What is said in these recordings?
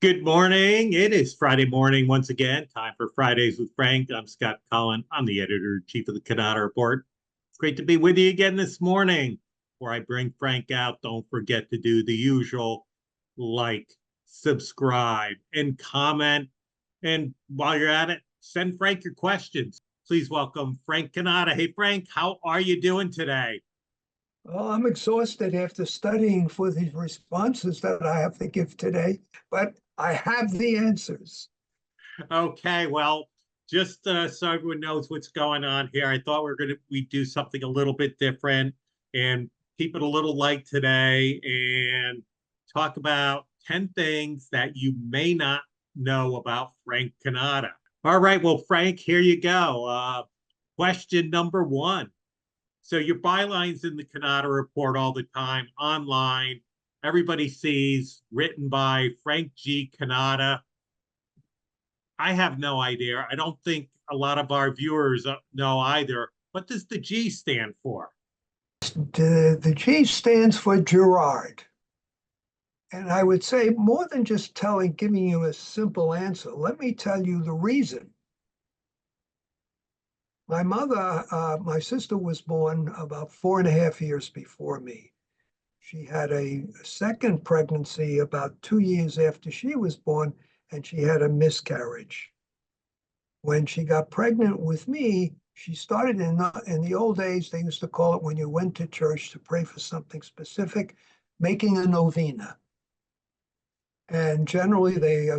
Good morning. It is Friday morning once again. Time for Fridays with Frank. I'm Scott Cullen. I'm the editor-in-chief of the Cannata Report. It's great to be with you again this morning. Before I bring Frank out, don't forget to do the usual like, subscribe, and comment. And while you're at it, send Frank your questions. Please welcome Frank Cannata. Hey, Frank, how are you doing today? Well, I'm exhausted after studying for these responses that I have to give today, but I have the answers. Okay, well, just so everyone knows what's going on here, I thought we do something a little bit different and keep it a little light today and talk about 10 things that you may not know about Frank Cannata. All right, well, Frank, here you go. Question number one. So your bylines in the Cannata Report all the time, online, everybody sees, written by Frank G. Cannata. I have no idea. I don't think a lot of our viewers know either. What does the G stand for? The G stands for Gerard. And I would say more than just giving you a simple answer, let me tell you the reason. My sister was born about 4.5 years before me. She had a second pregnancy about 2 years after she was born, and she had a miscarriage. When she got pregnant with me, she started in the old days, they used to call it when you went to church to pray for something specific, making a novena. And generally they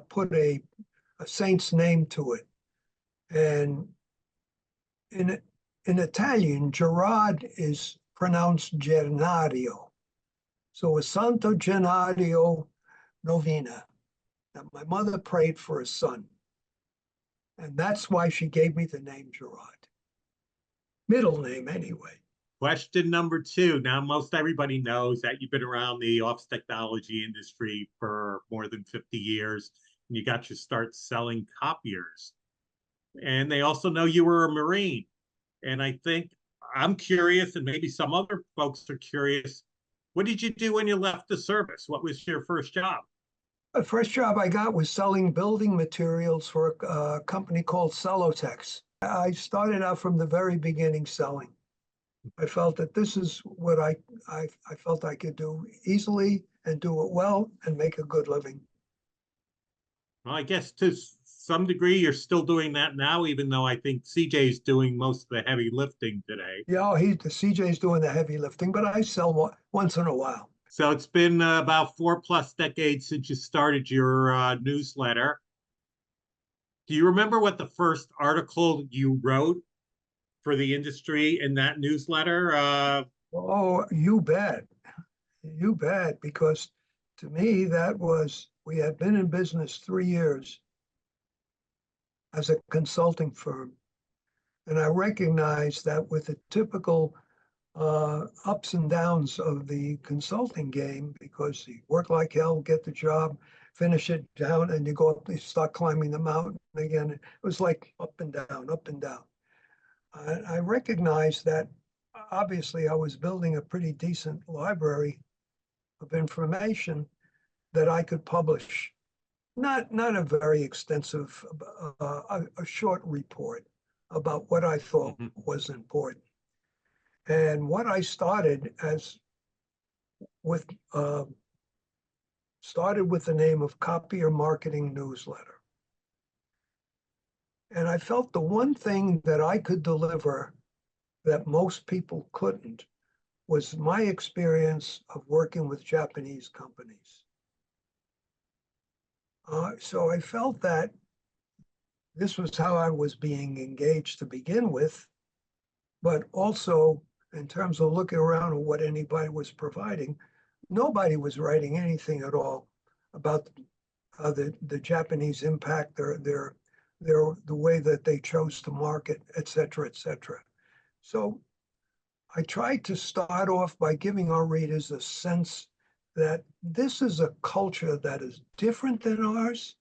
put a saint's name to it. And in Italian, Gerard is pronounced Gernario. So a Santo Gernario novena. Now, my mother prayed for a son. And that's why she gave me the name Gerard. Middle name, anyway. Question number two. Now, most everybody knows that you've been around the office technology industry for more than 50 years, and you got your start selling copiers. And they also know you were a Marine. And I think I'm curious, and maybe some other folks are curious, what did you do when you left the service? What was your first job? The first job I got was selling building materials for a company called Celotex. I started out from the very beginning selling. I felt that this is what I felt I could do easily and do it well and make a good living. Well, I guess to some degree, you're still doing that now, even though I think CJ's doing most of the heavy lifting today. Yeah, the CJ's doing the heavy lifting, but I sell once in a while. So it's been about 4+ decades since you started your newsletter. Do you remember what the first article you wrote for the industry in that newsletter? Oh, you bet. You bet. Because to me, we had been in business 3 years as a consulting firm. And I recognized that with the typical ups and downs of the consulting game, because you work like hell, get the job, finish it down, and you go up, you start climbing the mountain again. It was like up and down, up and down. I recognized that obviously I was building a pretty decent library of information that I could publish. Not a very extensive, a short report about what I thought was important. And what I started with the name of Copier Marketing Newsletter. And I felt the one thing that I could deliver that most people couldn't was my experience of working with Japanese companies. So I felt that this was how I was being engaged to begin with, but also in terms of looking around at what anybody was providing, nobody was writing anything at all about the Japanese impact, the way that they chose to market, et cetera, et cetera. So I tried to start off by giving our readers a sense that this is a culture that is different than ours,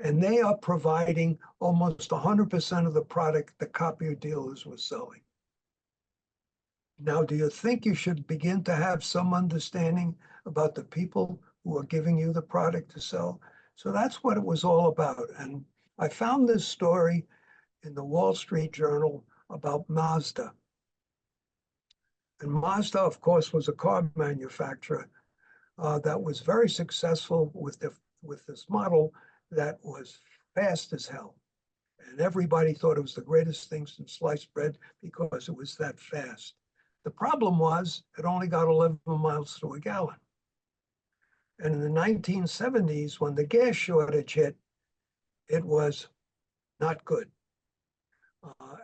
and they are providing almost 100% of the product the copier dealers were selling. Now, do you think you should begin to have some understanding about the people who are giving you the product to sell? So that's what it was all about. And I found this story in the Wall Street Journal about Mazda. And Mazda, of course, was a car manufacturer that was very successful with this model that was fast as hell. And everybody thought it was the greatest thing since sliced bread because it was that fast. The problem was it only got 11 miles to a gallon. And in the 1970s, when the gas shortage hit, it was not good.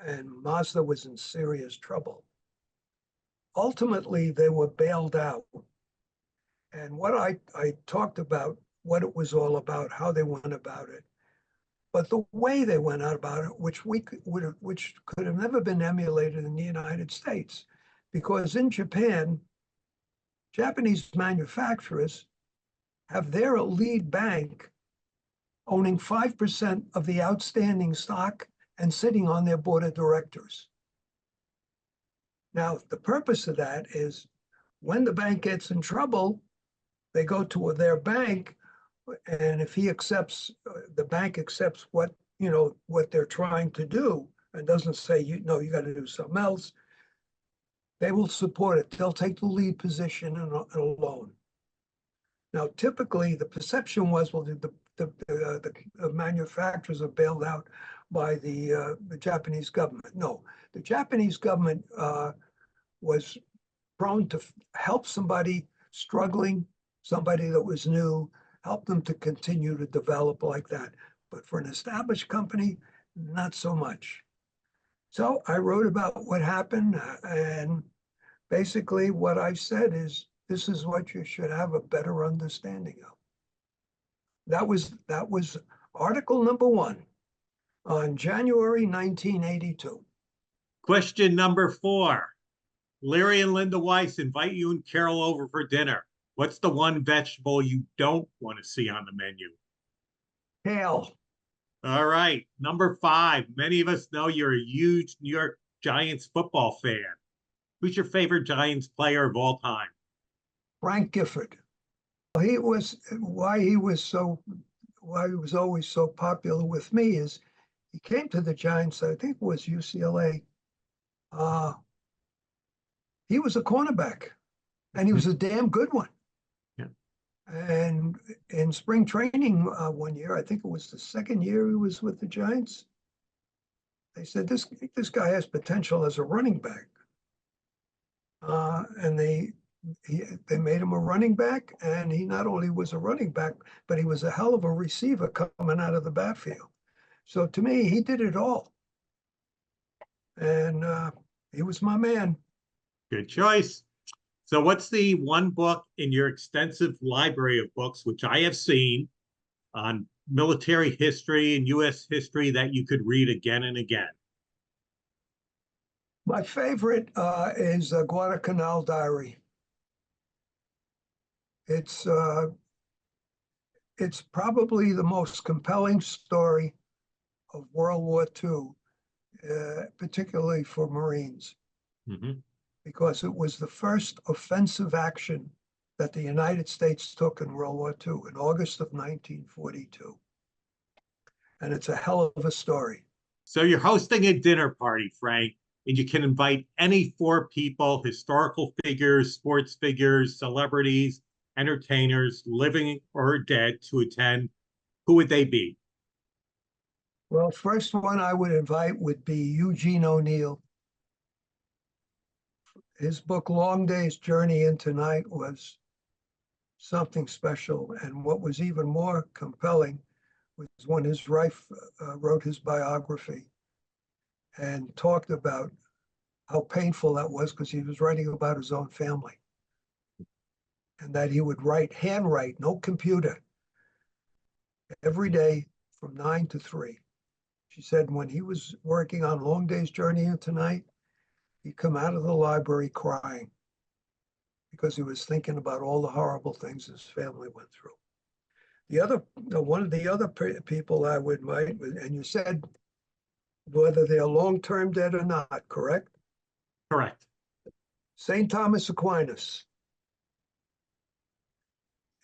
And Mazda was in serious trouble. Ultimately, they were bailed out. And what I talked about, what it was all about, how they went about it, but the way they went out about it, which could have never been emulated in the United States, because in Japan, Japanese manufacturers have their lead bank owning 5% of the outstanding stock and sitting on their board of directors. Now, the purpose of that is when the bank gets in trouble, they go to their bank, and if the bank accepts what they're trying to do and doesn't say, you got to do something else, they will support it. They'll take the lead position in a loan. Now, typically, the perception was, well, the manufacturers are bailed out by the Japanese government. No, the Japanese government was prone to help somebody struggling, somebody that was new, help them to continue to develop like that. But for an established company, not so much. So I wrote about what happened, and basically what I said is, this is what you should have a better understanding of. That was article number 1 on January 1982. Question number 4. Larry and Linda Weiss invite you and Carol over for dinner. What's the one vegetable you don't want to see on the menu? Kale. All right. Number 5. Many of us know you're a huge New York Giants football fan. Who's your favorite Giants player of all time? Frank Gifford. Why he was always so popular with me is he came to the Giants, I think it was UCLA. He was a cornerback, and he was a damn good one. Yeah. And in spring training one year, I think it was the second year he was with the Giants, they said, this guy has potential as a running back. And they made him a running back, and he not only was a running back, but he was a hell of a receiver coming out of the backfield. So to me, he did it all. And he was my man. Good choice. So what's the one book in your extensive library of books, which I have seen, on military history and U.S. history that you could read again and again? My favorite is Guadalcanal Diary. It's probably the most compelling story of World War II, particularly for Marines, because it was the first offensive action that the United States took in World War II in August of 1942. And it's a hell of a story. So you're hosting a dinner party, Frank, and you can invite any 4 people, historical figures, sports figures, celebrities, entertainers, living or dead, to attend. Who would they be? Well, first one I would invite would be Eugene O'Neill. His book, Long Day's Journey into Night, was something special. And what was even more compelling was when his wife wrote his biography and talked about how painful that was, because he was writing about his own family. And that he would handwrite, no computer, every day from 9 to 3. She said when he was working on Long Day's Journey into Night, he'd come out of the library crying because he was thinking about all the horrible things his family went through. One of the other people I would invite, and you said whether they're long-term dead or not, correct? Correct. St. Thomas Aquinas.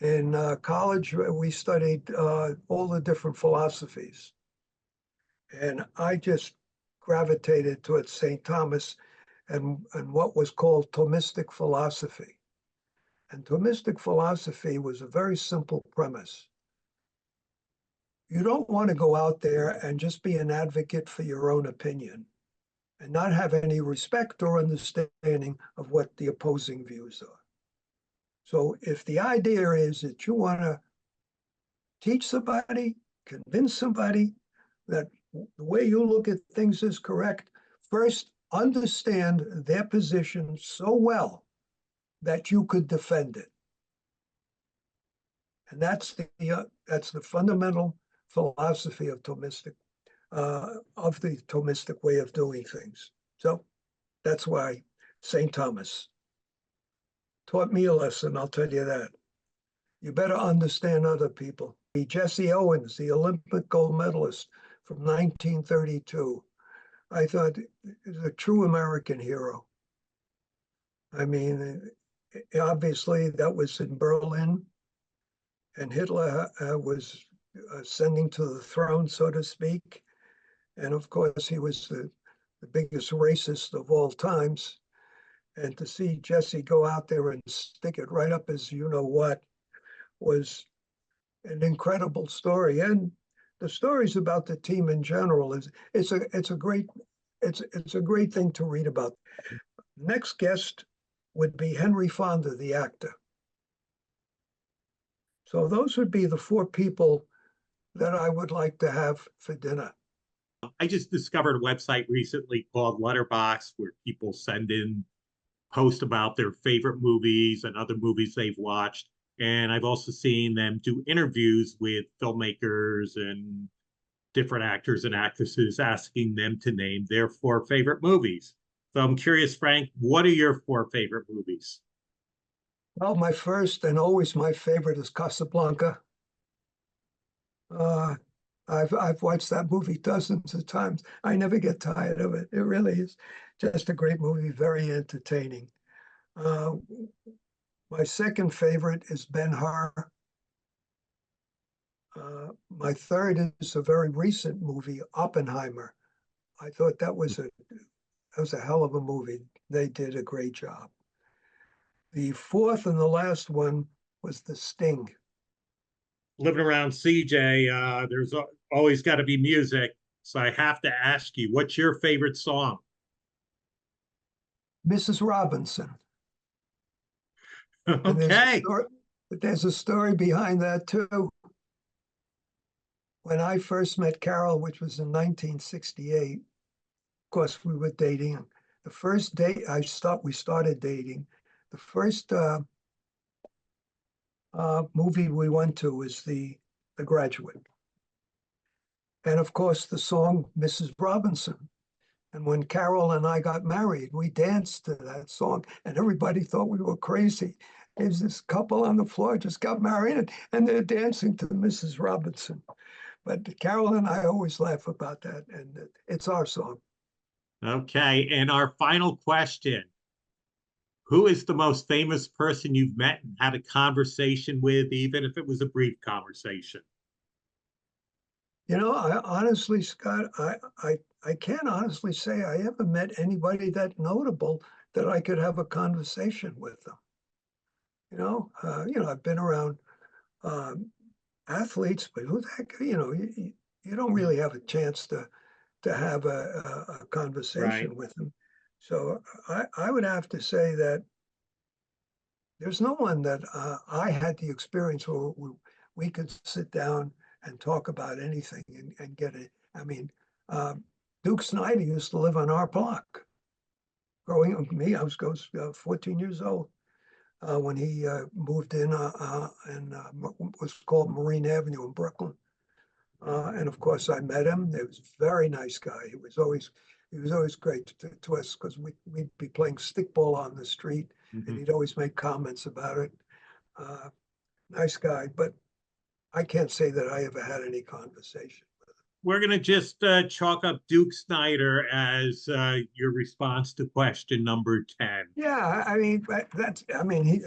In college, we studied all the different philosophies. And I just gravitated towards St. Thomas and what was called Thomistic philosophy. And Thomistic philosophy was a very simple premise. You don't want to go out there and just be an advocate for your own opinion and not have any respect or understanding of what the opposing views are. So if the idea is that you want to teach somebody, convince somebody that the way you look at things is correct, first understand their position so well that you could defend it. And that's the fundamental philosophy of the Thomistic way of doing things. So that's why St. Thomas taught me a lesson, I'll tell you that. You better understand other people. Jesse Owens, the Olympic gold medalist from 1932, I thought is a true American hero. I mean, obviously that was in Berlin, and Hitler was ascending to the throne, so to speak. And of course, he was the biggest racist of all times. And to see Jesse go out there and stick it right up as you know what was an incredible story. And the stories about the team in general it's a great thing to read about. Next guest would be Henry Fonda, the actor. So those would be the four people that I would like to have for dinner. I just discovered a website recently called Letterbox where people send in posts about their favorite movies and other movies they've watched. And I've also seen them do interviews with filmmakers and different actors and actresses, asking them to name their four favorite movies. So I'm curious, Frank, what are your four favorite movies? Well, my first and always my favorite is Casablanca. Uh, I've watched that movie dozens of times. I never get tired of it. It really is just a great movie, very entertaining. Uh, my second favorite is Ben-Hur. My third is a very recent movie, Oppenheimer. I thought that was a hell of a movie. They did a great job. The fourth and the last one was The Sting. Living around CJ, there's always got to be music. So I have to ask you, what's your favorite song? Mrs. Robinson. And Okay. there's a story behind that too. When I first met Carol, which was in 1968, of course we were dating. The first date we started dating. The first movie we went to was The Graduate. And of course the song Mrs. Robinson. And when Carol and I got married, we danced to that song, and everybody thought we were crazy. There's this couple on the floor just got married, and they're dancing to Mrs. Robinson. But Carol and I always laugh about that, and it's our song. Okay. And our final question, who is the most famous person you've met and had a conversation with, even if it was a brief conversation? You know, I honestly, Scott, I can't honestly say I ever met anybody that notable that I could have a conversation with them. I've been around athletes, but who the heck, you don't really have a chance to have a Right. conversation with them. So I would have to say that there's no one that I had the experience where we could sit down and talk about anything and get it. I mean, Duke Snyder used to live on our block. Growing up, I was 14 years old when he moved in and was called Marine Avenue in Brooklyn. And of course, I met him. He was a very nice guy. He was always great to us because we'd be playing stickball on the street, and he'd always make comments about it. Nice guy, but I can't say that I ever had any conversation with him. we're going to just chalk up Duke Snyder as your response to question number 10. Yeah, I mean, I mean, he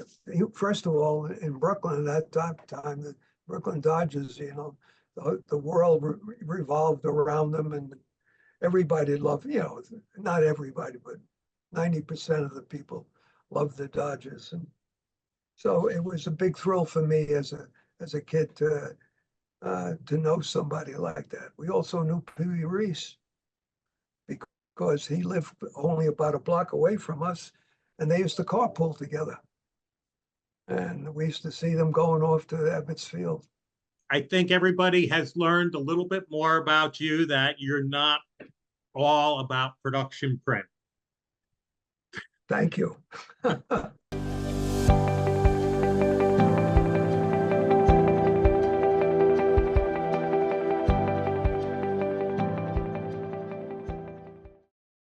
first of all, in Brooklyn at that time, the Brooklyn Dodgers, the world revolved around them, and everybody loved, not everybody, but 90% of the people loved the Dodgers. And so it was a big thrill for me as a kid to know somebody like that. We also knew Pee Wee Reese because he lived only about a block away from us, and they used to carpool together. And we used to see them going off to Ebbets Field. I think everybody has learned a little bit more about you, that you're not all about production print. Thank you.